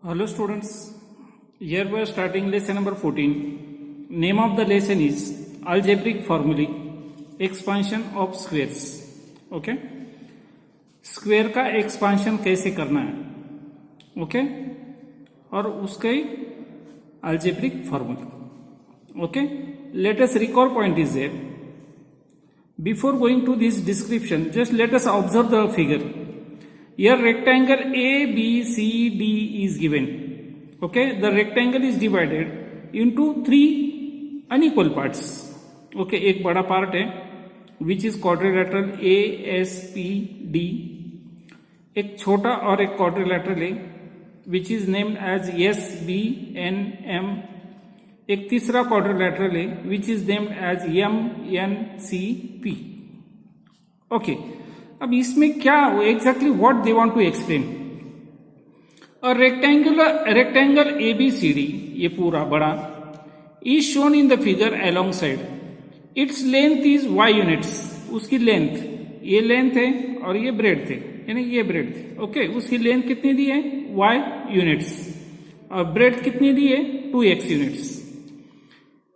Hello students, here we are starting lesson number 14. Name of the lesson is Algebraic Formulae, Expansion of Squares. Okay? Square का expansion कैसे करना है, okay और उसके algebraic formula. Okay? Let us recall point is there. Before going to this description, just let us observe the figure. Here rectangle ABCD is given. Okay, the rectangle is divided into three unequal parts. Okay, एक बड़ा part है which is quadrilateral ASPD. एक छोटा और एक quadrilateral है which is named as SBNM. एक तीसरा quadrilateral है which is named as MNCP. Okay. अब इसमें क्या exactly what they want to explain. और रेक्टेंगल ABCD ये पूरा बड़ा is shown in the figure alongside. Its length is y units. उसकी लेंथ, ये लेंथ है और ये ब्रेड थे, यानी ये ब्रेड थे. ओके, उसकी लेंथ कितनी दी है y यूनिट्स और ब्रेड कितनी दी है 2x units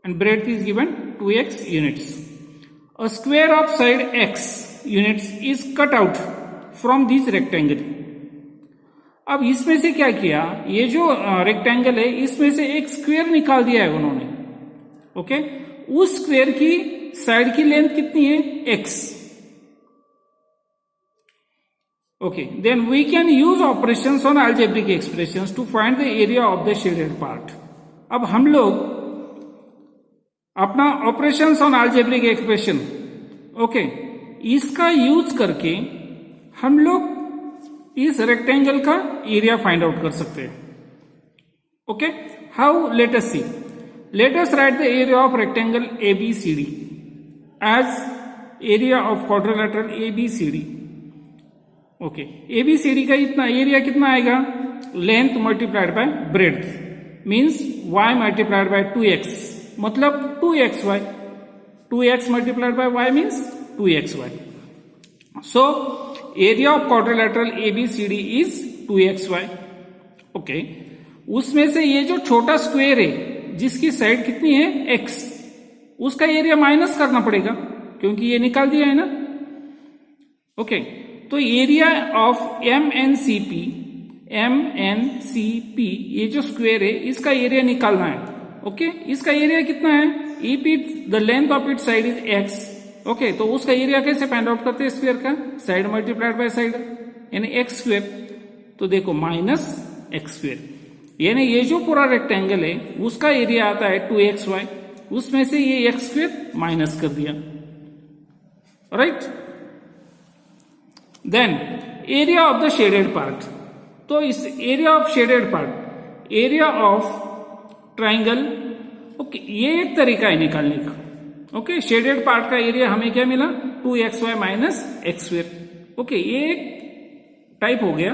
and bread is given 2x units. A square of side x units is cut out from this rectangle. अब इसमें से क्या किया, ये जो रेक्टेंगल है इसमें से एक स्क्वायर निकाल दिया है उन्होंने. ओके, उस स्क्वायर की साइड की लेंथ कितनी है x. Okay, then we can use operations on algebraic expressions to find the area of the shaded part. अब हम लोग अपना operations on algebraic expression, okay, इसका यूज करके हम लोग इस रेक्टेंगल का एरिया फाइंड आउट कर सकते हैं. Okay, how, let us see. Let us write the area of rectangle ABCD as area of quadrilateral ABCD. Okay, ABCD का इतना एरिया कितना आएगा, length multiplied by breadth means y multiplied by 2x मतलब 2xy. 2x multiplied by y means 2xy. So area of quadrilateral ABCD is 2xy. Okay, उसमें से ये जो छोटा स्क्वायर है जिसकी साइड कितनी है x, उसका एरिया माइनस करना पड़ेगा क्योंकि ये निकाल दिया है ना. ओके, तो एरिया ऑफ MNCP ये जो स्क्वायर है इसका एरिया निकालना है. ओके, इसका एरिया कितना है, if it the length of it side is x. Okay, तो उसका एरिया कैसे फाइंड आउट करते हैं स्क्वायर का, साइड मल्टीप्लाइड बाय साइड यानी एक्स स्क्वायर. तो देखो माइनस एक्स स्क्वायर, यानी ये जो पूरा रेक्टेंगल है उसका एरिया आता है 2xy, उसमें से ये एक्स स्क्वायर माइनस कर दिया. Right, then area of the shaded part. तो इस area of shaded part, area of triangle, okay, ये एक तरीका है निकालने का. ओके, शेडेड पार्ट का एरिया हमें क्या मिला 2xy minus x square. Okay, ये एक टाइप हो गया.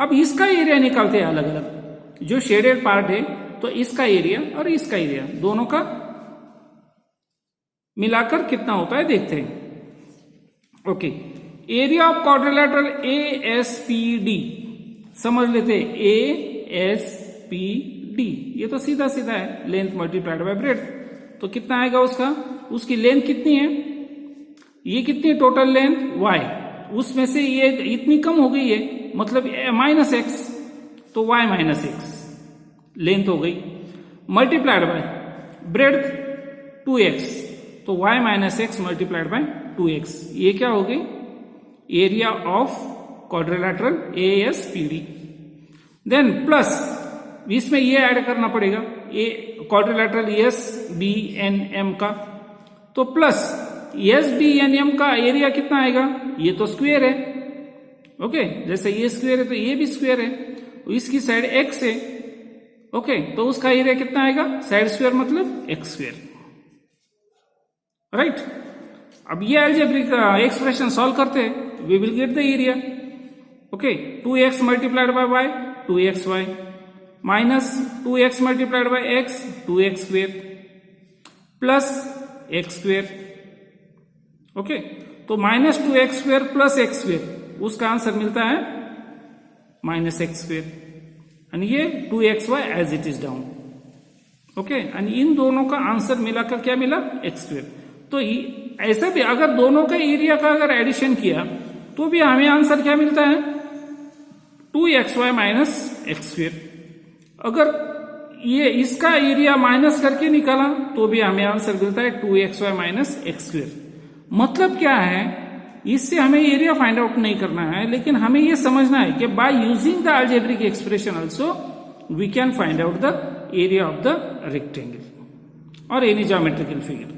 अब इसका एरिया निकालते हैं अलग अलग. जो शेडेड पार्ट है तो इसका एरिया और इसका एरिया दोनों का मिलाकर कितना होता है देखते हैं. Okay, area of quadrilateral ASPD समझ लेते हैं. ASPD ये तो सीधा सीधा है, लेंथ मल्टीप्लाइड बाय ब्रेड्थ. तो कितना आएगा उसका, उसकी लेंथ कितनी है, ये कितनी टोटल लेंथ y, उसमें से ये इतनी कम हो गई है मतलब माइनस एक्स, तो y माइनस एक्स लेंथ हो गई, मल्टीप्लाइड बाय ब्रेड्थ 2x, तो y minus X multiplied by 2x. ये क्या हो गई area of quadrilateral ASPD. Then plus इसमें ये ऐड करना पड़ेगा क्वाड्रिलेटरल SBNM का, तो प्लस SBNM का एरिया कितना आएगा, ये तो स्क्वायर है. ओके, जैसे ये स्क्वायर है तो ये भी स्क्वायर है, इसकी साइड x है. ओके, तो उसका एरिया कितना आएगा, साइड स्क्वायर मतलब x स्क्वायर. राइट, अब ये अलजेब्रिक एक्सप्रेशन सॉल्व करते हैं, we will get the area. Okay, 2x multiplied by y 2xy minus 2x multiplied by x 2x square plus x square. Okay, तो minus 2x square plus x square, उसका answer मिलता है minus x square. आणि ये 2xy as it is down. Okay, आणि इन दोनों का आंसर मिलाकर क्या मिला? X square. तो ऐसा भी अगर दोनों का एरिया का अगर एडिशन किया तो भी हमें आंसर क्या मिलता है? 2xy minus x square. अगर ये इसका एरिया माइनस करके निकाला तो भी हमें आंसर मिलता है 2xy माइनस एक्स स्क्वेयर. मतलब क्या है? इससे हमें एरिया फाइंड आउट नहीं करना है, लेकिन हमें यह समझना है कि by using the algebraic expression also we can find out the area of the rectangle और एनी ज्योमेट्रिकल फिगर.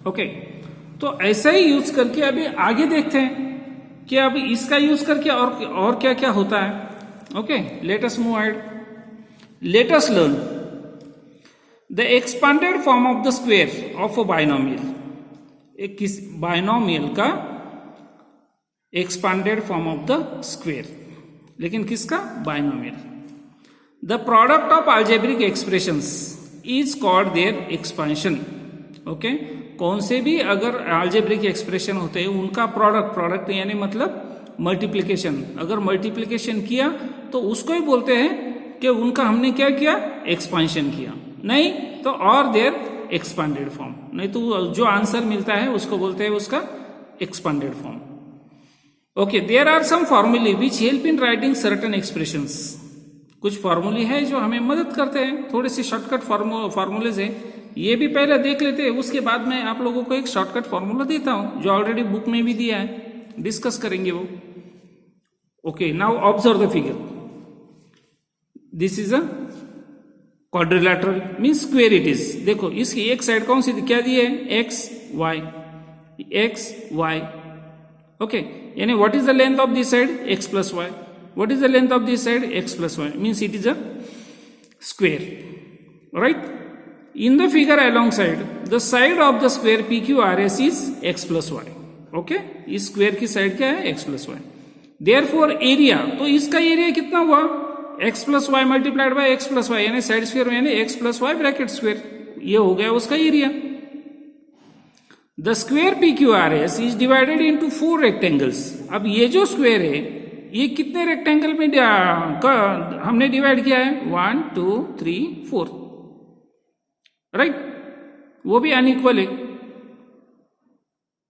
ओके, तो ऐसा ही यूज करके अभी आगे देखते हैं कि अभी इसका यूज करके और क्या क्या होता है. Okay, let us move ahead. Let us learn the expanded form of the square of a binomial. एक किस बायनोमियल का expanded form of the square, लेकिन किसका? Binomial. The product of algebraic expressions is called their expansion. Okay, कौन से भी अगर algebraic expression होते हैं उनका प्रोडक्ट यानी मतलब मल्टीप्लिकेशन, अगर मल्टीप्लिकेशन किया तो उसको ही बोलते हैं कि उनका हमने क्या किया? एक्सपांशन किया. नहीं तो और देयर एक्सपांडेड फॉर्म, नहीं तो जो आंसर मिलता है उसको बोलते हैं उसका expanded form. Okay, there are some फॉर्मूले which help in writing certain expressions. कुछ फॉर्मूले हैं जो हमें मदद करते हैं. थोड़े से शॉर्टकट फॉर्मूलेज है, ये भी पहले देख लेते हैं, उसके बाद मैं आप लोगों को एक शॉर्टकट फॉर्मूला देता हूं जो ऑलरेडी बुक में भी दिया है, डिस्कस करेंगे वो. Okay, now observe the figure. This is a quadrilateral means square it is. देखो इसकी एक साइड कौन सी क्या दी है? X y x y. Okay, यानी what is the length of this side? X plus y. What is the length of this side? X plus y. Means it is a square, right? In the figure alongside, the side of the square PQRS is x plus y. Okay? इस square की side क्या है? x plus y. Therefore area, तो इसका area कितना हुआ? x plus y multiplied by x plus y, यानी side square यानी x plus y bracket square. ये हो गया उसका area. The square PQRS is divided into 4 rectangles. अब ये जो स्क्वेयर है ये कितने रेक्टेंगल में हमने डिवाइड किया है? 1 2 3 4, राइट? वो भी अनइक्वल है.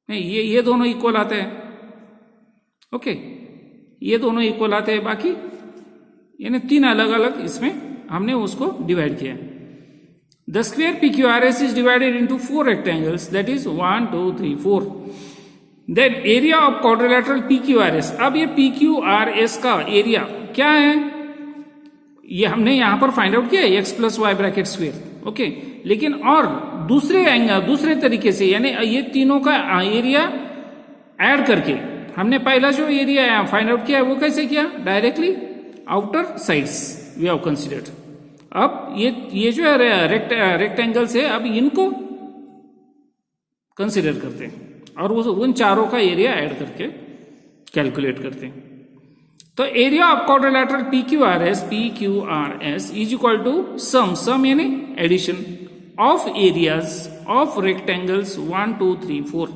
नहीं, ये दोनों इक्वल आते हैं. ओके, ये दोनों इक्वल आते हैं. बाकी यानी 3 अलग अलग इसमें हमने उसको डिवाइड किया. The square PQRS is divided into 4 rectangles, that is 1 2 3 4. Then area of quadrilateral PQRS. अब ये PQRS का एरिया क्या है? ये हमने यहां पर फाइंड आउट किया है, x plus Y bracket square. Okay, लेकिन और दूसरे तरीके से, यानी ये तीनों का एरिया ऐड करके हमने पहला जो एरिया फाइंड आउट किया है वो कैसे किया? Directly outer sides we have considered. अब ये जो है रेक्टेंगल्स है, अब इनको कंसीडर करते हैं और उन चारों का एरिया ऐड करके कैलकुलेट करते हैं. तो area of quadrilateral PQRS is equal to sum यानी addition of areas of rectangles 1 2 3 4.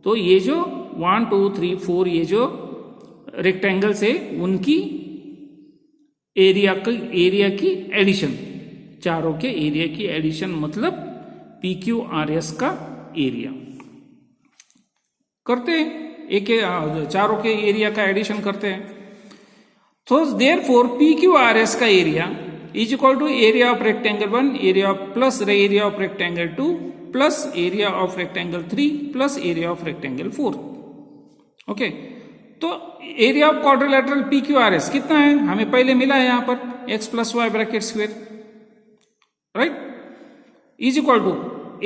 तो ये जो 1 2 3 4 ये जो रेक्टेंगल्स है उनकी एरिया की एडिशन, चारों के एरिया की एडिशन मतलब PQRS का एरिया करते हैं. चारों के एरिया का एडिशन करते हैं. तो देयरफॉर PQRS का area is equal to area of rectangle 1 area plus area of rectangle 2 plus area of rectangle 3 plus area of rectangle 4. Okay, तो एरिया ऑफ क्वाड्रिलेटरल PQRS कितना है? हमें पहले मिला है यहां पर x plus Y bracket square, right? Is equal to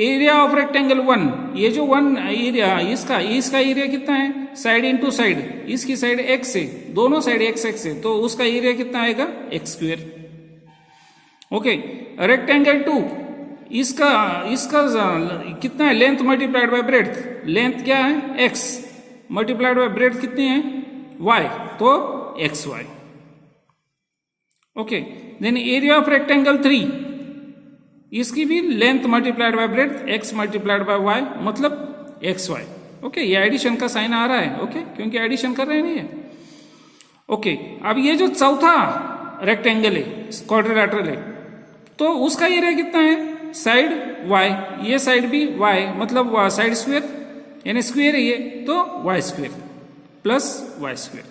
area of rectangle 1, ये जो 1 एरिया इसका एरिया कितना है? साइड इनटू साइड, इसकी साइड x है, दोनों साइड x है, तो उसका एरिया कितना आएगा? x square. ओके, रेक्टेंगल 2 इसका कितना है? Length multiplied by breadth. Length क्या है? x मल्टीप्लाइड बाय ब्रेड्थ कितनी है? y, तो xy. Okay, then area of rectangle 3 इसकी भी length multiplied by breadth x multiplied by y मतलब xy. ओके, ये एडिशन का साइन आ रहा है. ओके, क्योंकि एडिशन कर रहे हैं ये. ओके, अब ये जो चौथा रेक्टेंगल है, क्वाड्रिलेटरल है, तो उसका एरिया कितना है, साइड y, ये साइड भी y, मतलब साइड स्क्वायर यानी स्क्वायर है ये, तो y square plus y square,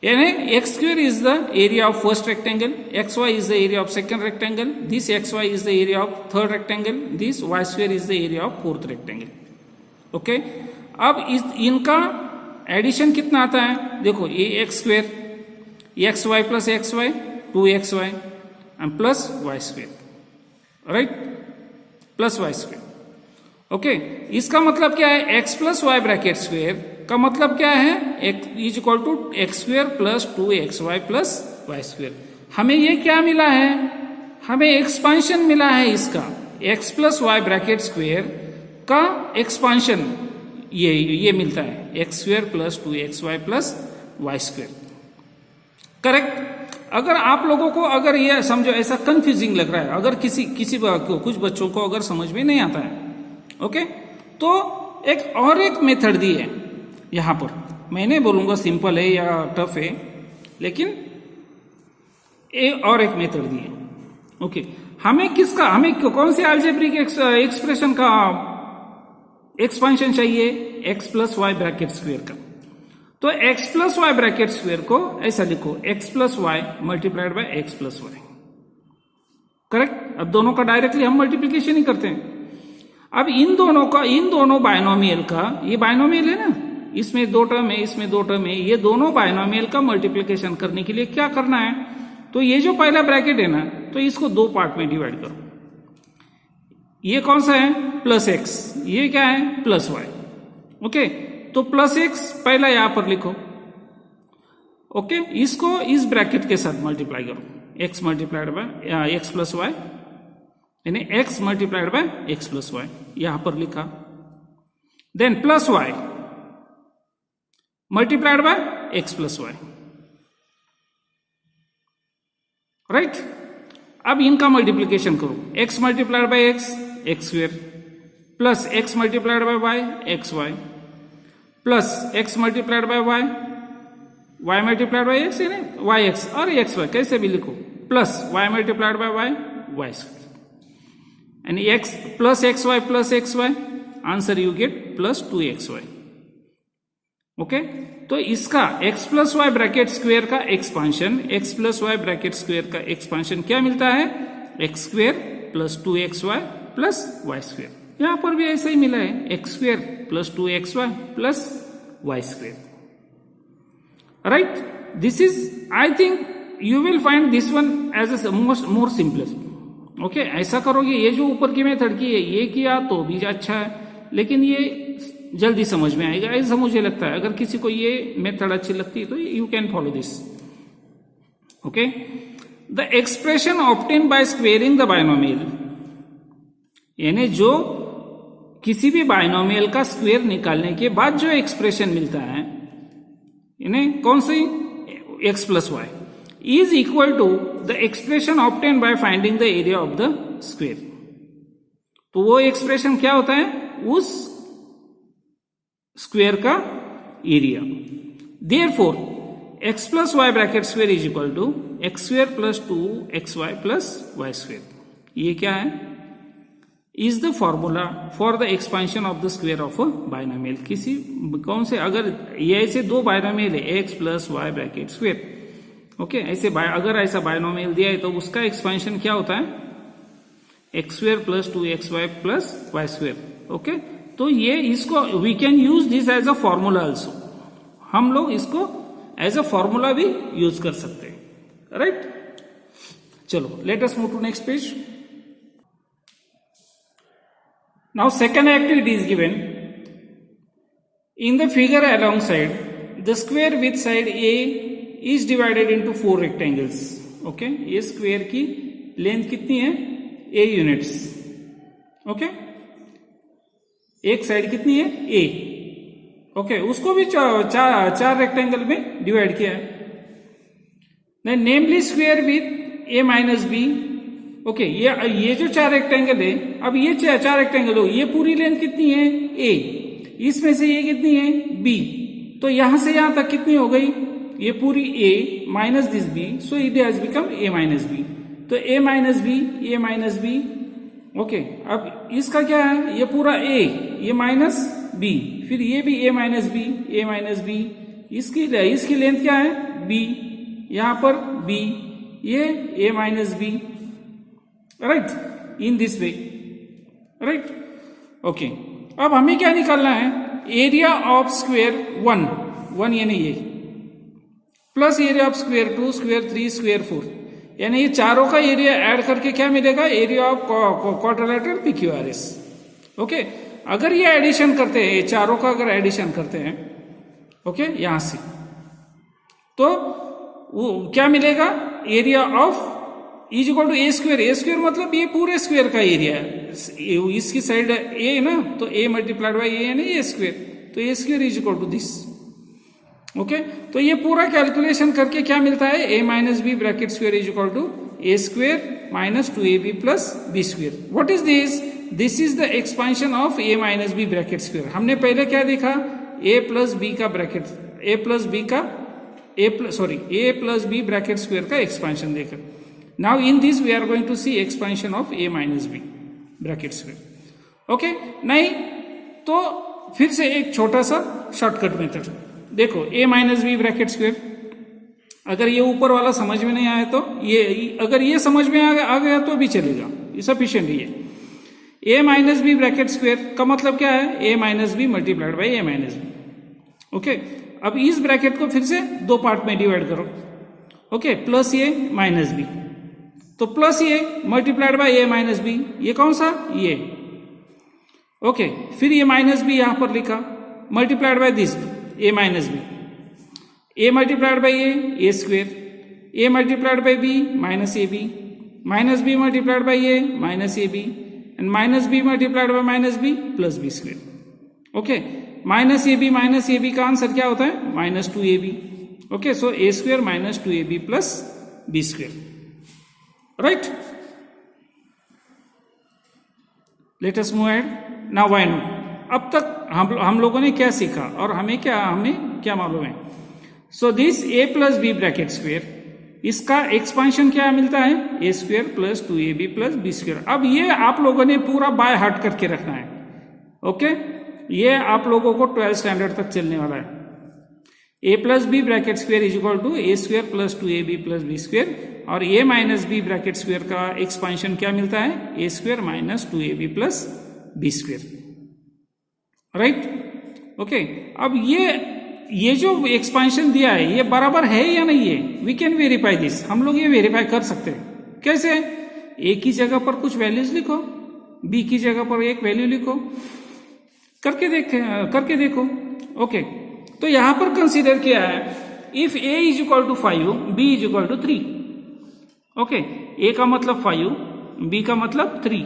यानी x square is the area of first rectangle, xy is the area of second rectangle, this xy is the area of third rectangle, this y square is the area of fourth rectangle. Okay, अब इनका addition कितना आता है, देखो ये X square, X Y plus x Y 2xy and plus Y square, right, plus Y square. Okay, इसका मतलब क्या है, X plus Y bracket square का मतलब क्या है, X is equal to X square plus 2xy plus Y square. हमें ये क्या मिला है, हमें एक्सपांशन मिला है इसका, X plus Y bracket square का एक्सपांशन ये मिलता है, x square plus 2xy plus Y square, correct. अगर आप लोगों को अगर ये समझो ऐसा कंफ्यूजिंग लग रहा है, अगर किसी कुछ बच्चों को अगर समझ में नहीं आता है, ओके, तो एक मेथड दी है यहां पर, मैं नहीं बोलूंगा सिंपल है या टफ है, लेकिन एक मेथड दी है। ओके, हमें कौन से अलजेब्रिक एक्सप्रेशन का एक्सपांशन चाहिए, X plus Y bracket square का, तो X plus Y bracket square को ऐसा लिखो, X plus Y multiplied by x plus Y, correct. अब दोनों का डायरेक्टली हम मल्टीप्लीकेशन ही करते हैं। अब इन दोनों बायनोमियल का, ये बायनोमियल है ना, इसमें 2 टर्म है, इसमें 2 टर्म है, ये दोनों बायनोमियल का मल्टीप्लीकेशन करने के लिए क्या करना है, तो ये जो पहला ब्रैकेट है ना, तो इसको 2 पार्ट में डिवाइड करो। ये कौन सा है, प्लस एक्स, ये क्या है, प्लस वाई। ओके, तो प्लस एक्स पहला यहां पर लिखो, ओके, इसको इस ब्रैकेट के साथ मल्टीप्लाई करो, x multiplied by x plus y, यानी x multiplied by x plus y यहां पर लिखा, then plus Y multiplied by x plus y, right. अब इनका मल्टीप्लीकेशन करो, x multiplied by x, x square, plus x multiplied by y, x Y, plus x multiplied by y, y multiplied by x, यानी y x, और x y कैसे भी लिखो, plus Y multiplied by y, Y square, यानी x plus x y, answer you get plus 2xy। Okay, तो इसका x plus Y bracket square का expansion, x plus Y bracket square का expansion क्या मिलता है, x square plus 2xy plus Y square, यहां पर भी ऐसा ही मिला है, x square plus 2xy plus Y square, right. This is, I think you will find this one as a more simpler. Okay, ऐसा करोगे, ये जो ऊपर की मेथड की है ये किया तो भी अच्छा है, लेकिन ये जल्दी समझ में आएगा ऐसा मुझे लगता है। अगर किसी को ये मेथड अच्छी लगती है तो you can follow this. Okay, the expression obtain bye squaring the binomial, यानी जो किसी भी बायनोमियल का स्क्वेयर निकालने के बाद जो एक्सप्रेशन मिलता है, यानी कौन सी, x plus y, is equal to the expression obtain by finding the area of the square. तो वो एक्सप्रेशन क्या होता है, उस स्क्वेयर का area. Therefore x plus Y bracket square is equal to x square plus 2xy plus Y square, ये क्या है, is the formula for the expansion of the square of a binomial. किसी कौन से, अगर ये ऐसे 2 बायनोमियल है, X plus Y bracket square, okay, ऐसे अगर ऐसा बायनोमियल दिया है तो उसका एक्सपांशन क्या होता है, X square plus 2xy plus Y square. Okay, तो ये इसको we can use this as a formula also, हम लोग इसको एज अ फॉर्मूला भी यूज कर सकते हैं, राइट। चलो, let us move to next page. Now second activity is given in the figure alongside the square with side A is divided into 4 rectangles. Okay, ये square की length कितनी है, A units. Okay, एक side कितनी है, A। Okay, उसको भी चार रेक्टेंगल में डिवाइड किया है। Then namely square with A minus B। Okay, ये जो 4 रेक्टेंगल है, अब ये 4 रेक्टेंगल हो, ये पूरी लेंथ कितनी है, A, इसमें से ये कितनी है, B, तो यहां से यहां तक कितनी हो गई, ये पूरी a minus this b, so it has become a minus b. तो a माइनस b, ओके. अब इसका क्या है, ये पूरा a, ये माइनस b, फिर ये भी a माइनस b, इसकी लेंथ क्या है b, यहां पर b, ये a minus b, right, in this way, right. Okay. अब हमें क्या निकालना है, एरिया ऑफ स्क्वेयर 1 यानी ये, plus area of square 2, square 3, square 4, यानी ये चारों का एरिया ऐड करके क्या मिलेगा, area of quadrilateral PQRS. Okay. अगर ये एडिशन करते हैं, चारों का अगर एडिशन करते हैं, ओके, यहां से, तो वो क्या मिलेगा, area of is equal to A square मतलब ये पूरे स्क्वेयर का एरिया है. इसकी साइड ए ना, तो ए मल्टीप्लाइड बाई ए यानी ए स्क्वेयर, तो A square is equal to this. Okay. तो ये पूरा कैलकुलेशन करके क्या मिलता है, a minus B bracket square is equal to A square minus 2ab plus B square. What is this is the expansion of a minus B bracket square. हमने पहले क्या देखा, a प्लस बी का bracket, a plus B bracket square का expansion देखा. Now in this we are going to C expansion of a minus B bracket square. Okay. नहीं तो फिर से एक छोटा सा शॉर्टकट मेथड देखो, a minus B bracket square. अगर ये ऊपर वाला समझ में नहीं आया तो ये, अगर ये समझ में आ गया तो भी चलेगा, ये सफिशियंट ही है. a minus B bracket square का मतलब क्या है, a minus B multiplied by a minus B. Okay. अब इस ब्रैकेट को फिर से दो पार्ट में डिवाइड करो. Okay. Plus a minus B, तो plus a multiplied by a minus B, ये कौन सा, ये. ओके. फिर ये माइनस बी यहां पर लिखा, multiplied by this a minus B, a multiplied by a square, a multiplied by b minus ab, minus b multiplied by a minus ab, and minus b multiplied by minus b plus b square. Okay. Minus ab का answer क्या होता है, minus 2ab. Okay. So a square minus 2ab plus b square, right. Let us move ahead. Now why not. अब तक हम लोगों ने क्या सीखा और हमें क्या मालूम है. So this a plus B bracket square, इसका एक्सपेंशन क्या मिलता है, a square plus 2ab plus b square. अब ये आप लोगों ने पूरा बाय हार्ट करके रखना है. ओके. ये आप लोगों को 12th स्टैंडर्ड तक चलने वाला है. a plus B bracket square is equal to a square plus 2ab plus b square, और a minus B bracket square का एक्सपेंशन क्या मिलता है, a square minus 2ab plus b square, right. Okay. अब ये जो एक्सपेंशन दिया है ये बराबर है या नहीं है, वी कैन वेरीफाई दिस. हम लोग ये वेरीफाई कर सकते हैं. कैसे, a की जगह पर कुछ वैल्यूज लिखो, b की जगह पर एक वैल्यू लिखो, करके देखो. ओके. तो यहां पर कंसीडर किया है, if a is equal to 5, b is equal to 3. Okay. a का मतलब 5, b का मतलब 3.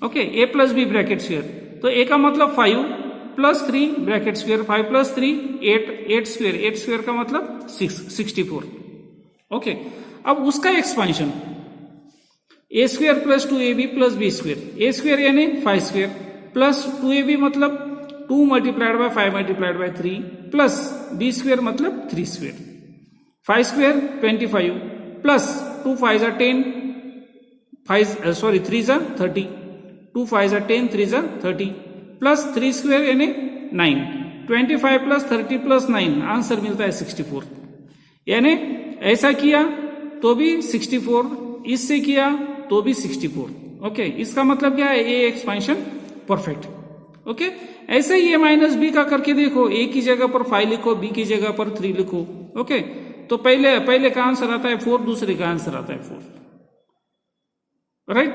Okay. a plus B bracket square, तो a का मतलब 5 plus 3 bracket square, 5 plus 3 8 square का मतलब 64. ओके. अब उसका expansion a square plus 2ab plus b square, a square यानी 5 स्क्वेयर प्लस 2ab मतलब 2 multiplied by 5 multiplied by 3 plus b square मतलब 3 स्क्वेयर, 5 स्क्वेयर 25 प्लस 2 5 10, 3 जा 30, 2 5 जा 10, 3 जा 30 प्लस 3 स्क्वेयर यानी 9, 25 प्लस 30 प्लस 9, आंसर मिलता है 64. यानी ऐसा किया तो भी 64, इससे किया तो भी 64. ओके. इसका मतलब क्या है, ये एक्सपेंशन परफेक्ट. ओके. ऐसे ही a माइनस बी का करके देखो, a की जगह पर 5 लिखो, b की जगह पर 3 लिखो. ओके. तो पहले का आंसर आता है 4, दूसरे का आंसर आता है 4, राइट.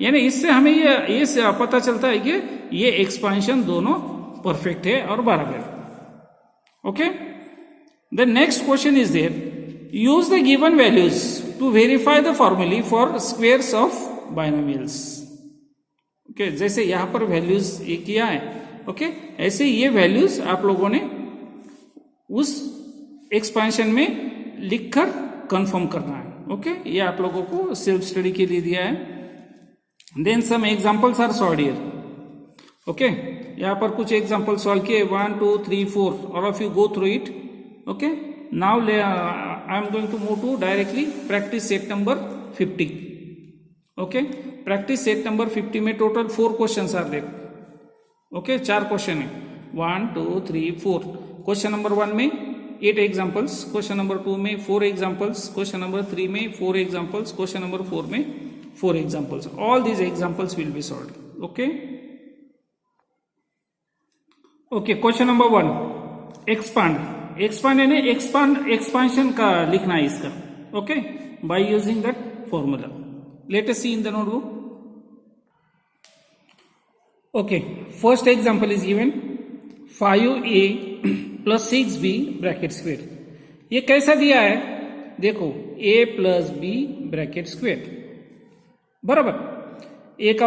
यानी इससे हमें ये पता चलता है कि ये एक्सपेंशन दोनों परफेक्ट है और बराबर है. Okay. The next question is there, use the given values to verify the formulae for squares of binomials. Okay. जैसे यहां पर वैल्यूज ये किया है, ओके, ऐसे ये वैल्यूज आप लोगों ने उस एक्सपेंशन में लिखकर कंफर्म करना है. ओके. ये आप लोगों को सेल्फ स्टडी के लिए दिया है. Then some examples are solved here. Okay. यहाँ पर कुछ एग्जांपल सॉल्व किए, 1 2 3 4, all of you go through it. Okay. Now I am going to move to directly practice set number 50. Okay, practice set number 50 में total 4 questions are there. Okay, 4 question है, 1 2 3 4. Question number 1 में 8 examples, question number 2 में 4 examples, question number 3 में 4 examples, question number 4 में 4 examples. All these examples will be solved. Okay. Okay, question number 1, expand. Expand यानी expansion का लिखना है इसका. Okay, by using that formula. Let us see in the notebook. Okay, first example is given 5a plus 6b bracket square. ये कैसा दिया है देखो, a plus b bracket square बराबर. a का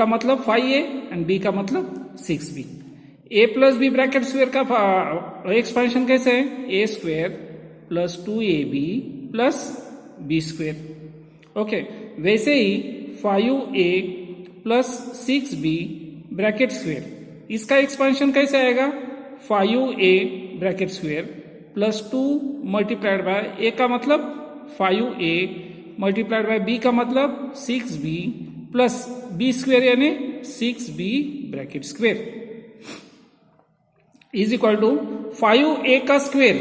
मतलब 5a एंड b का मतलब 6b. a plus B bracket square का एक्सपेंशन कैसे है, a square plus 2ab plus b square. Okay, वैसे ही 5a plus 6b bracket square, इसका एक्सपेंशन कैसे आएगा, 5a bracket square plus 2 multiplied by a का मतलब 5a मल्टीप्लाइड बाय b का मतलब 6b प्लस b स्क्वायर यानी 6b bracket square is equal to 5a का स्क्वायर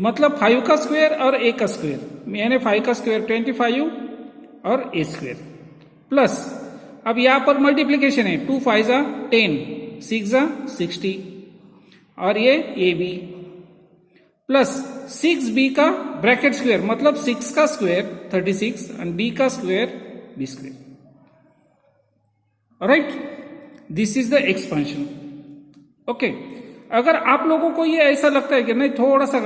मतलब 5 का स्क्वायर और a का स्क्वायर यानी 5 का स्क्वायर 25 और a स्क्वायर प्लस अब यहां पर मल्टीप्लीकेशन है 2 5 जा 10 6 जा 60 और ये ab प्लस 6b का ब्रैकेट स्क्वायर मतलब 6 का स्क्वायर 36 एंड b का square b square. Right, this is the expansion. Okay, अगर आप लोगों को ये ऐसा लगता है कि नहीं थोड़ा सा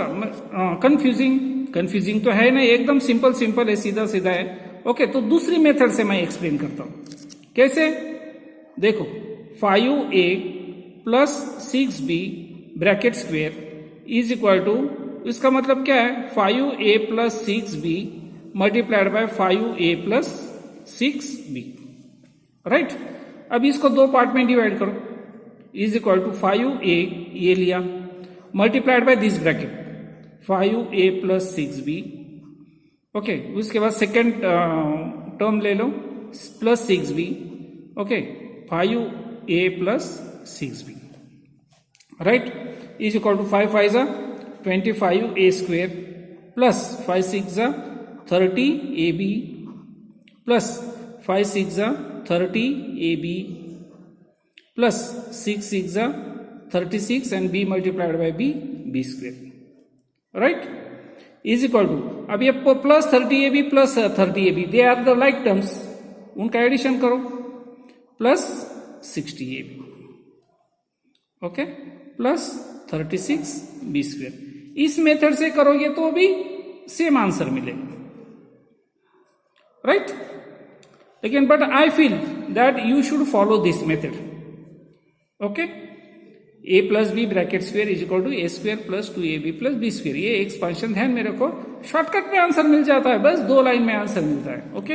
कंफ्यूजिंग तो है नहीं, एकदम सिंपल है, सीधा है. ओके, तो दूसरी मेथड से मैं एक्सप्लेन करता हूं. कैसे देखो, 5a plus 6b bracket square is equal to, इसका मतलब क्या है 5a plus 6b multiplied by 5a plus 6b. Right, अब इसको दो पार्ट में डिवाइड करो. इज इक्वल टू 5a ये लिया multiplied by this bracket 5a plus 6b. Okay, उसके बाद सेकेंड टर्म ले लो plus 6b. Okay, 5a plus 6b. Right, is equal to 5 5 जा 25a स्क्वायर प्लस 5 6 जा 30ab प्लस 5 6 जा 30ab प्लस 6 6 जा 36 and b multiplied by b square. Right, is equal to, अब ये plus 30ab plus 30ab they are the like terms, उनका एडिशन करो plus 60ab. Okay, plus 36 b square. इस method से करोगे तो भी सेम आंसर मिलेगा. राइट, लेकिन but I feel that you should follow this method. Okay, a plus B bracket square is equal to a square plus 2ab plus b square. ये expansion ध्यान में रखो, शॉर्टकट में आंसर मिल जाता है, बस 2 लाइन में आंसर मिलता है. ओके,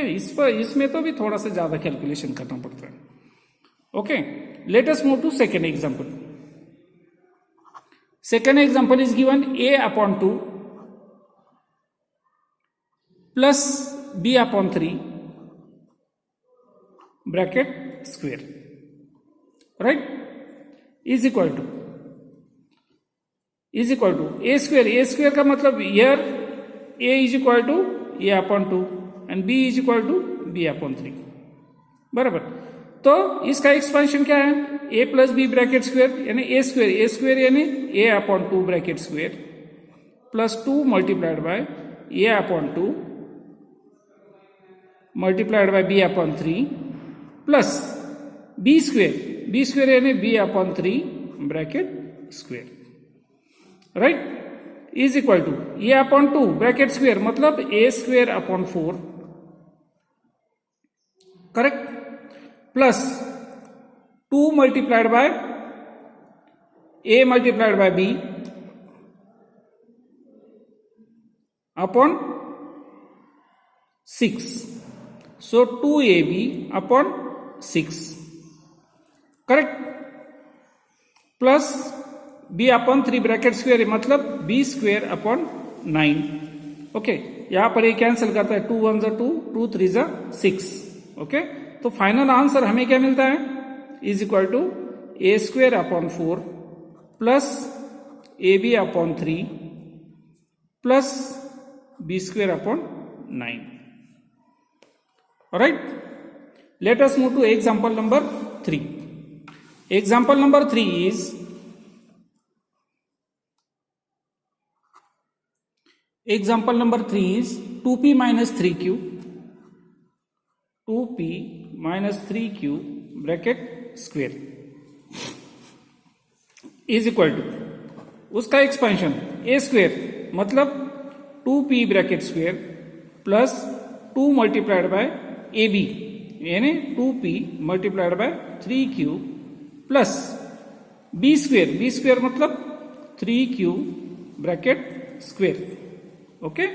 इसमें तो भी थोड़ा सा ज्यादा कैलकुलेशन करना पड़ता है. Okay, let us move to second example. Second example is given a upon 2 plus b upon 3 bracket square. Right, is equal to a square का मतलब here a is equal to a upon 2 and b is equal to b upon 3 बराबर. तो इसका expansion क्या है, a plus B bracket square यानी a square यानी a upon 2 bracket square plus 2 multiplied by a upon 2 multiplied by b upon 3 plus b square यानी b upon 3 bracket square. Right, is equal to a upon 2 bracket square मतलब a square upon 4 correct plus 2 multiplied by a multiplied by b upon 6. So 2ab upon 6 correct plus b upon 3 bracket square मतलब b square upon 9. Okay, यहां पर ये cancel करता है, 2 1 2, 2 3 6. Okay, तो final answer हमें क्या मिलता है, is equal to A square upon 4 plus A B upon 3 plus B square upon 9. Alright, let us move to example number 3. Example number 3 is example number 3 is 2p minus 3q, 2p minus 3q bracket square is equal to उसका expansion a square मतलब 2p bracket square plus 2 multiplied by a b यानी 2p multiplied by 3q plus b square मतलब 3q bracket square. Okay,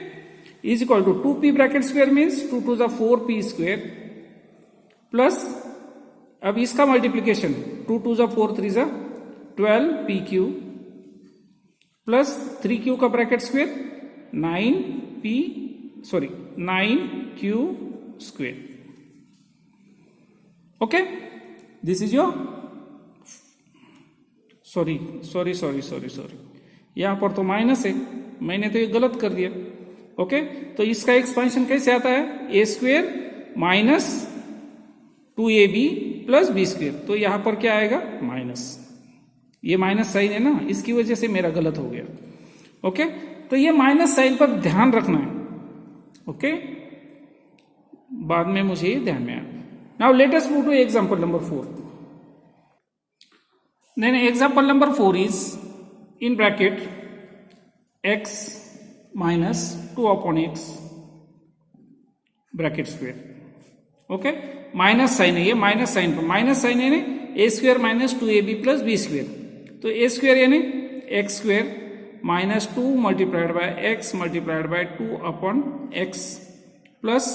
is equal to 2p bracket square means 2 2 4p square plus अब इसका multiplication 2 2 4 3 12pq plus 3q का bracket square 9q square. Okay, this is your sorry यहां पर तो minus है, मैंने तो ये गलत कर दिया. ओके, तो इसका एक्सपेंशन कैसे आता है, A square minus 2ab plus B square. तो यहां पर क्या आएगा, माइनस. ये माइनस साइन है ना, इसकी वजह से मेरा गलत हो गया. ओके, तो ये माइनस साइन पर ध्यान रखना है. ओके, बाद में मुझे ये ध्यान में आया. Now let us move to example number 4. Then example number 4 is in bracket x minus 2 upon x bracket square. Okay, minus sign है, ये माइनस साइन पर माइनस साइन है ना, A square minus 2ab plus B square. तो A square यानी x square minus 2 multiplied by x multiplied by 2 upon x plus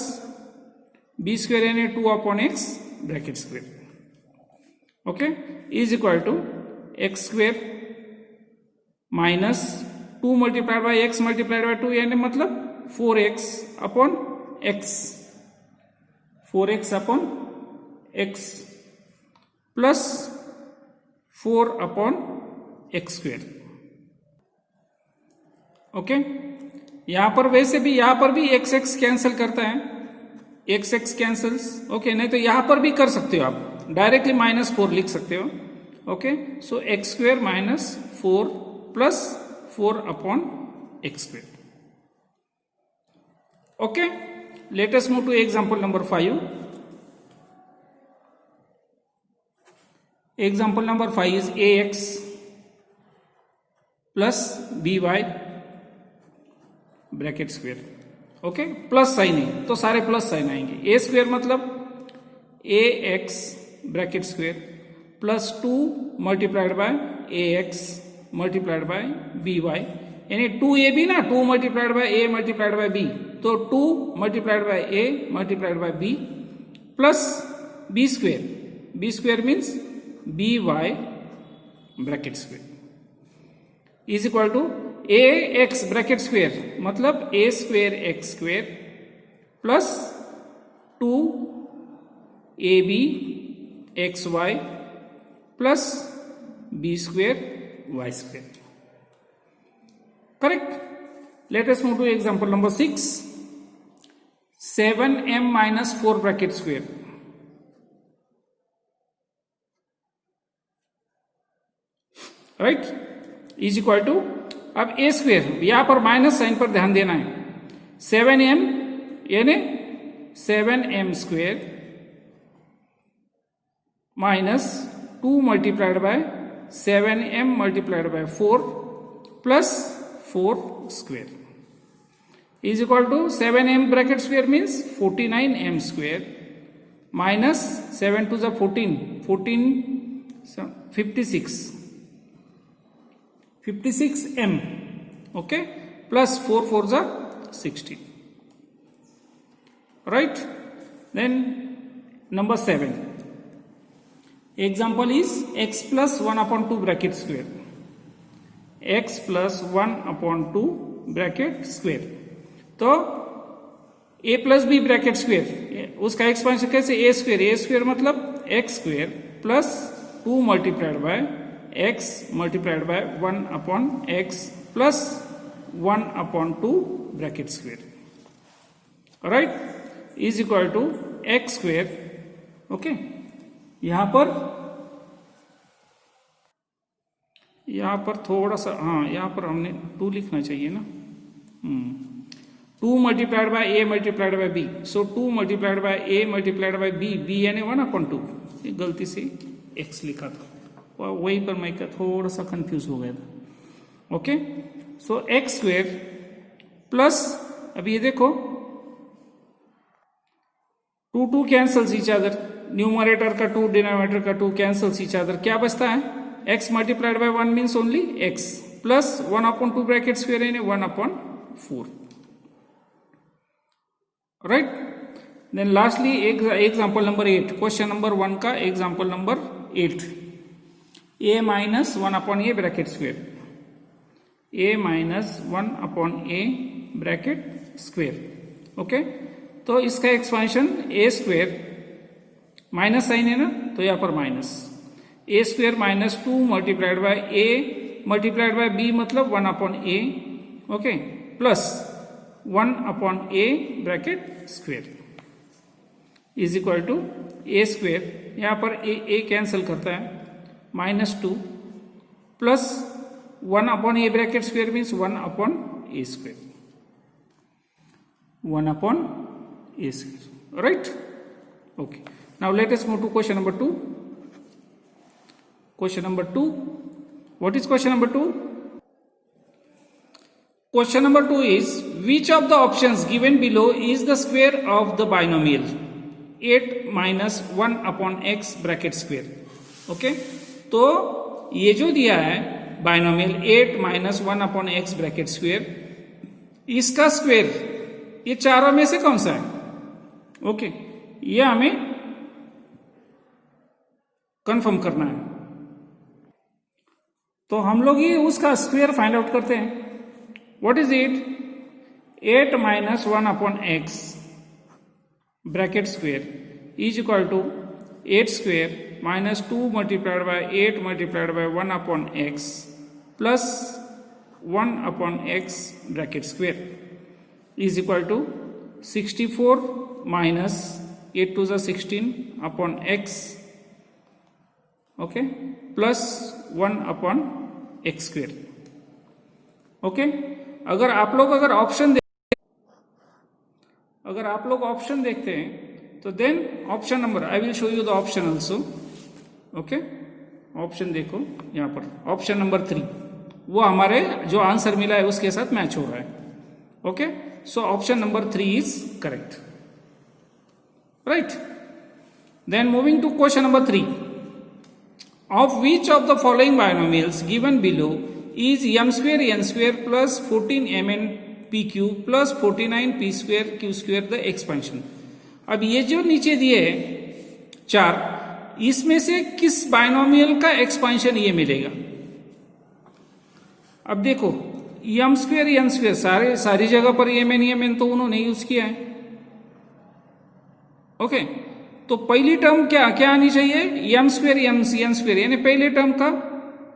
B square यानी 2 upon x bracket square. Okay, is equal to x square minus 2 multiplied by x multiplied by 2 यानी मतलब 4x upon x, 4x upon x plus 4 upon x square. Okay, यहां पर वैसे भी यहां पर भी एक्स एक्स कैंसिल करता है, एक्स एक्स कैंसल्स. ओके, नहीं तो यहां पर भी कर सकते हो आप, डायरेक्टली -4 लिख सकते हो. Okay, so x square minus 4 plus 4 upon x square. Okay, let us move to example number 5. Example number 5 is ax plus by bracket square. Okay, plus sign है तो सारे प्लस साइन आएंगे. ए स्क्वेयर मतलब ax bracket square plus 2 multiplied bye ax multiplied by by यानी 2ab ना, 2 multiplied by a multiplied by b, तो 2 multiplied by a multiplied by b plus b square means by bracket square is equal to A x bracket square मतलब A square x square plus 2 ab x Y plus B square y square. Correct. Let us move to example number 6. 7m minus 4 bracket square. Right, is equal to अब A square, यहां पर minus sign पर ध्यान देना है. 7m यानी 7m square minus 2 multiplied by 7m multiplied by 4 plus 4 square is equal to 7m bracket square means 49m square minus 7 2 14 56m. okay, plus 4 4 16. right. Then number 7 example is x plus 1 upon 2 bracket square. X plus 1/2 bracket square. तो a plus B bracket square, उसका expansion कैसे, a square मतलब x square plus 2 multiplied by x multiplied by 1/x plus 1/2 bracket square, right, is equal to x square. Okay, यहां पर थोड़ा सा, हाँ यहां पर हमने 2 लिखना चाहिए ना, 2 multiplied by a multiplied by b, so 2 multiplied by a multiplied by b यानी 1/2, ये गलती से x लिखा था, वहीं पर मैं थोड़ा सा कंफ्यूज हो गया था। ओके, सो एक्स स्क्वेयर प्लस, अब ये देखो 2 कैंसल्स ईच अदर, न्यूमरेटर का 2 डिनोमिनेटर का 2 कैंसल्स ईच अदर, क्या बचता है, x multiplied by 1 means only x plus 1/2 bracket square यानी 1/4, right. Then lastly example number 8, question number 1 का example number 8, a minus 1/a bracket square, a minus 1/a bracket square. Okay, तो इसका expansion a square, minus sign है ना, तो यहां पर minus a square minus 2 multiplied by a multiplied by b मतलब 1/a, okay, plus 1/a bracket square is equal to a square, यहां पर a कैंसिल करता है, -2 plus 1/a bracket square means 1/a square, 1/a square, right. Okay, now let us move to question number 2. Question number 2, what is question number 2? Question number 2 is, which of the options given below is the square of the binomial 8 minus 1/x bracket square. Okay, तो ये जो दिया है binomial 8 minus 1/x bracket square, इसका square ये चारों में से कौन सा है, ओके, ये हमें कंफर्म करना है। तो हम लोग ही उसका स्क्वायर फाइंड आउट करते हैं। What is it, 8 minus 1/x bracket square is equal to 8 square minus 2 multiplied by 8 multiplied by 1/x plus 1/x bracket square is equal to 64 minus 8 to the 16/x, okay, plus 1/x square. Okay, अगर आप लोग option देखते हैं तो then option number, I will show you the option also. Okay, option देखो यहां पर, option number 3 वो हमारे जो आंसर मिला है उसके साथ मैच हो रहा है। Okay, so option number 3 is correct, right. Then moving to question number 3, of which of the following binomials given below is m square n square plus 14mn p cube plus 49p square q square the expansion। अब ये जो नीचे दिए हैं 4, इसमें से किस binomial का एक्सपेंशन ये मिलेगा। अब देखो m स्क्वेयर n स्क्वेयर सारी जगह पर mn तो उन्होंने यूज किया है। ओके, तो पहली टर्म क्या आनी चाहिए, m स्क्वेयर n स्क्वेयर, यानी पहले टर्म का,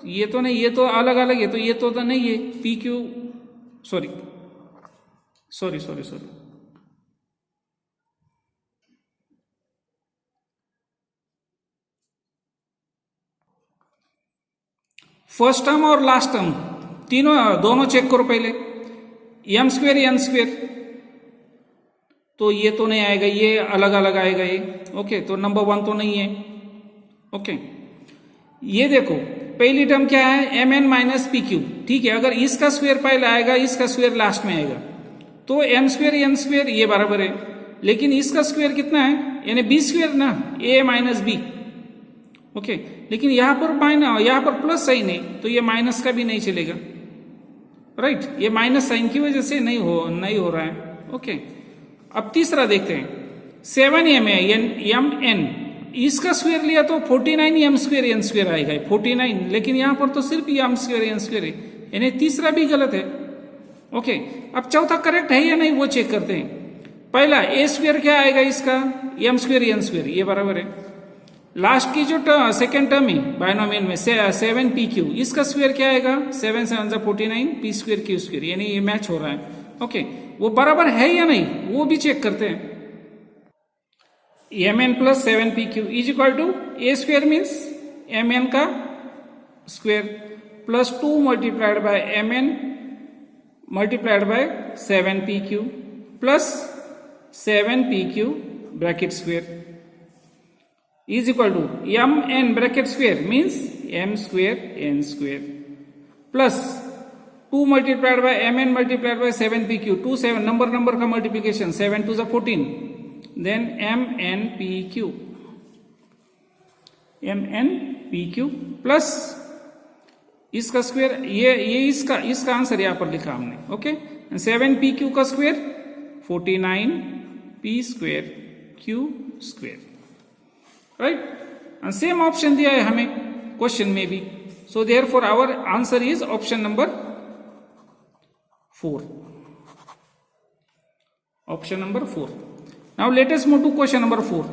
ये तो नहीं, ये तो अलग अलग है, तो ये तो नहीं है, P Q, sorry, first term और लास्ट टर्म दोनों चेक करो पहले, m स्क्वेयर n स्क्वेयर, तो ये तो नहीं आएगा, ये अलग अलग आएगा ये। ओके, तो नंबर 1 तो नहीं है। ओके, ये देखो पहली टर्म क्या है, mn माइनस पी क्यू, ठीक है, अगर इसका स्क्वायर पहले आएगा, इसका स्क्वायर लास्ट में आएगा, तो m स्क्वायर n स्क्वायर ये बराबर है, लेकिन इसका स्क्वायर कितना है, यानी b स्क्वायर ना, a माइनस बी। ओके, लेकिन यहां पर प्लस साइन है, तो ये माइनस का भी नहीं चलेगा, राइट, ये माइनस साइन की वजह से नहीं हो रहा है। ओके, अब तीसरा देखते हैं, 7m है mn, इसका स्क्वायर लिया तो 49 m स्क्वायर n स्क्वायर आएगा, 49, लेकिन यहां पर तो सिर्फ m स्क्वायर n स्क्वायर है, यानी तीसरा भी गलत है। ओके, अब चौथा करेक्ट है या नहीं वो चेक करते हैं। पहला ए स्क्वायर क्या आएगा इसका, एम स्क्वायर एन स्क्वायर, ये बराबर है। लास्ट की जो सेकेंड टर्म है बायनोमियल में 7pq, इसका स्क्वायर क्या आएगा 7 7 49 p स्क्वायर q स्क्वायर, यानी ये मैच हो रहा है। ओके, वो बराबर है या नहीं वो भी चेक करते हैं। mn plus 7pq is equal to A square means mn का square plus 2 multiplied by mn multiplied by 7pq plus 7pq bracket square is equal to mn bracket square means m square n square plus 2 multiplied by mn multiplied by 7pq, 2 7 number का multiplication, 7 2 14, then mnpq plus इसका square, ये इसका answer यहां पर लिखा हमने। Okay, 7pq का square 49 p square q square, right. And same option दिया है हमें क्वेश्चन में भी, so therefore our answer is option number 4, option number 4। Now let us move to question number 4।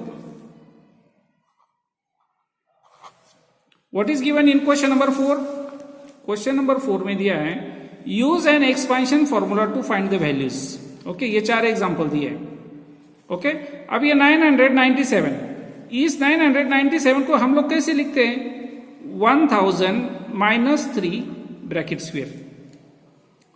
What is given in question number 4? Question number 4 में दिया है use an expansion formula to find the values. Okay, ये 4 example दिए हैं। Okay, अब ये 997, इस 997 को हम लोग कैसे लिखते हैं, 1000 माइनस 3 ब्रैकेट स्क्वायर।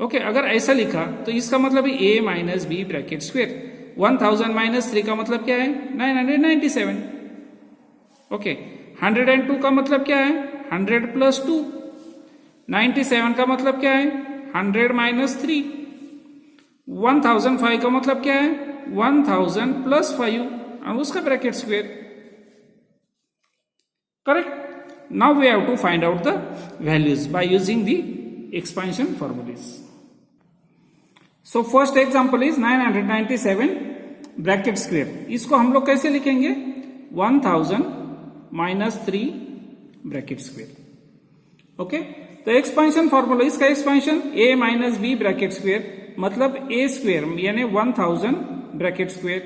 ओके, अगर ऐसा लिखा तो इसका मतलब है a minus B bracket square. 1000 minus 3 का मतलब क्या है 997। ओके, 102 का मतलब क्या है 100 प्लस 2, 97 का मतलब क्या है 100 माइनस 3, 1005 का मतलब क्या है 1000 प्लस 5 और उसका bracket square. Correct? Now we have to find out the values by using the expansion formulas. So first example is 997 bracket square. इसको हम लोग कैसे लिखेंगे 1000 माइनस 3 ब्रैकेट स्क्वायर। ओके, तो एक्सपेंशन फॉर्मूला, इसका expansion a minus B bracket square मतलब a square यानी 1000 bracket square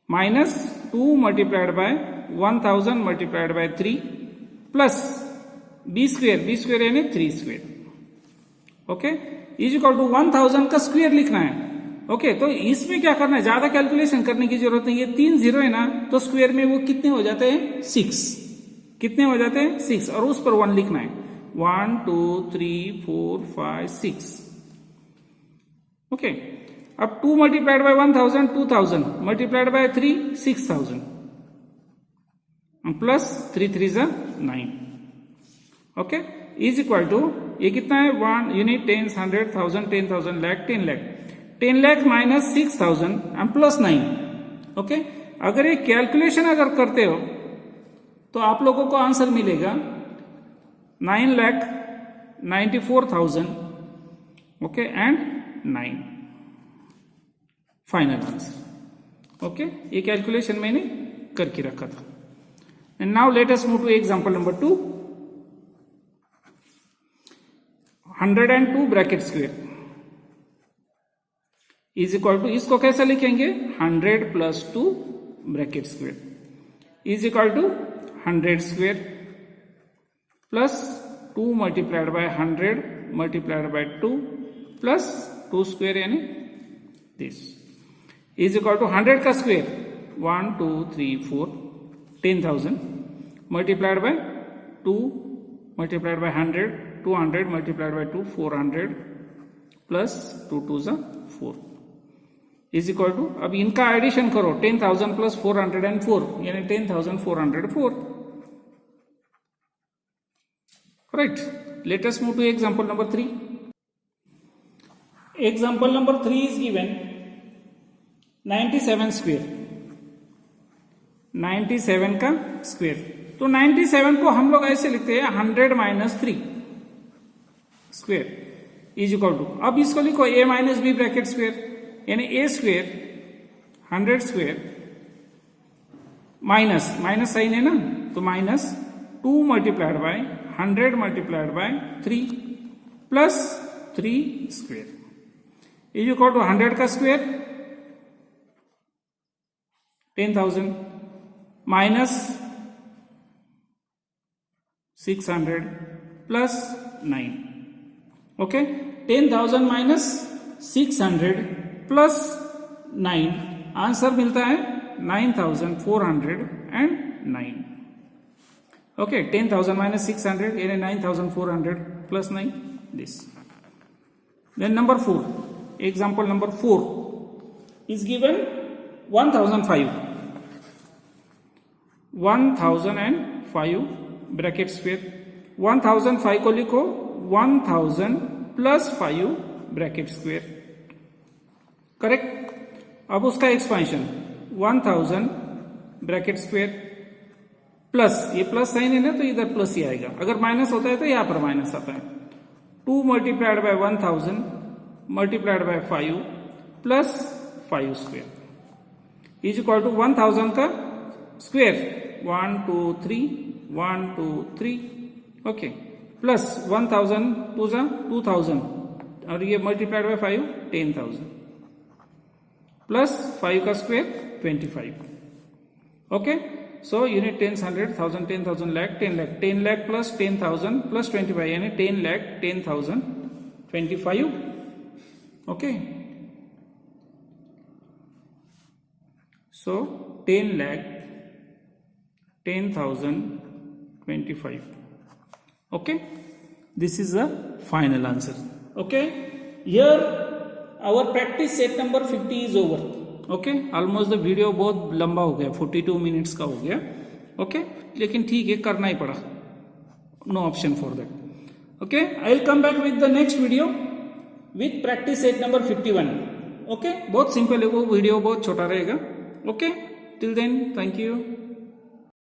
minus 2 multiplied by 1000 multiplied by 3 plus B square यानी 3 square. Okay, is equal to 1000 का स्क्वायर लिखना है। ओके, तो इसमें क्या करना है, ज्यादा कैलकुलेशन करने की जरूरत नहीं है। 3 जीरो है ना, तो स्क्वायर में वो कितने हो जाते हैं 6, कितने हो जाते हैं 6, और उस पर 1 लिखना है। 1 2 3 4 5 6। ओके, अब 2 multiplied by 1000 2000 multiplied by 3 6000 plus 3 3 9। Okay, is equal to ये कितना है 1 unit 10 100 1000 10,000 lakh 10 lakh minus 6000 and plus 9। Okay, अगर ये कैलकुलेशन अगर करते हो तो आप लोगों को आंसर मिलेगा 9,94,000। Okay, and 9 final answer. Okay, ये कैलकुलेशन मैंने करके रखा था। And now let us move to example number 2। 102 bracket square is equal to, इसको कैसे लिखेंगे 100 plus 2 bracket square is equal to 100 square plus 2 multiplied by 100 multiplied by 2 plus 2 square यानी this is equal to 100 का square 1 2 3 4 10,000 multiplied by 2 multiplied by 100 200 multiplied by 2 400 plus 2 2 4 is equal to, अब इनका addition करो 10,000 plus 404 यानी 10,404। Right, let us move to example number 3। Example number 3 is given 97 square, 97 का square. तो 97 को हम लोग ऐसे लिखते हैं 100 minus 3 square is equal to, अब इसको लिखो a minus B bracket square यानी a square 100 square minus sign है ना, तो minus 2 multiplied by 100 multiplied by 3 plus 3 square is equal to 100 का square 10,000 minus 600 plus 9. Okay 10,000 minus 600 plus 9 answer मिलता है 9,409. Okay, 10,000 minus 600 यानी 9,400 plus 9 this. Then number 4, example number 4 is given 1,005. 1,005 bracket square. 1,005 को लिखो 1,000 plus 5 bracket square. Correct? अब उसका expansion 1,000 bracket square plus ये plus sign है ना तो इधर प्लस ही आएगा, अगर माइनस होता है तो यहां पर माइनस आता है. 2 multiplied by 1,000 multiplied by 5 plus 5 square is equal to 1,000 का स्क्वेयर 1 2 3 1 2 3 ओके प्लस 1,000 टू जा 2,000 और ये मल्टीप्लाइड बाय 5 10,000 प्लस 5 का square 25. Okay so unit 10 100 1000 10,000 lakh 10 lakh 10 lakh plus 10,000 plus 25 यानी 10 lakh 10,000 25. Okay so 10 lakh 10,000 25. Okay, this is the final answer. Okay, here our practice set number 50 is over. Okay, almost the video बहुत लंबा हो गया 42 minutes का हो गया. Okay, लेकिन ठीक है करना ही पड़ा, no option for that. Okay, I will come back with the next video with practice set number 51. Okay, बहुत सिंपल है वो वीडियो, बहुत छोटा रहेगा. Okay, till then thank you.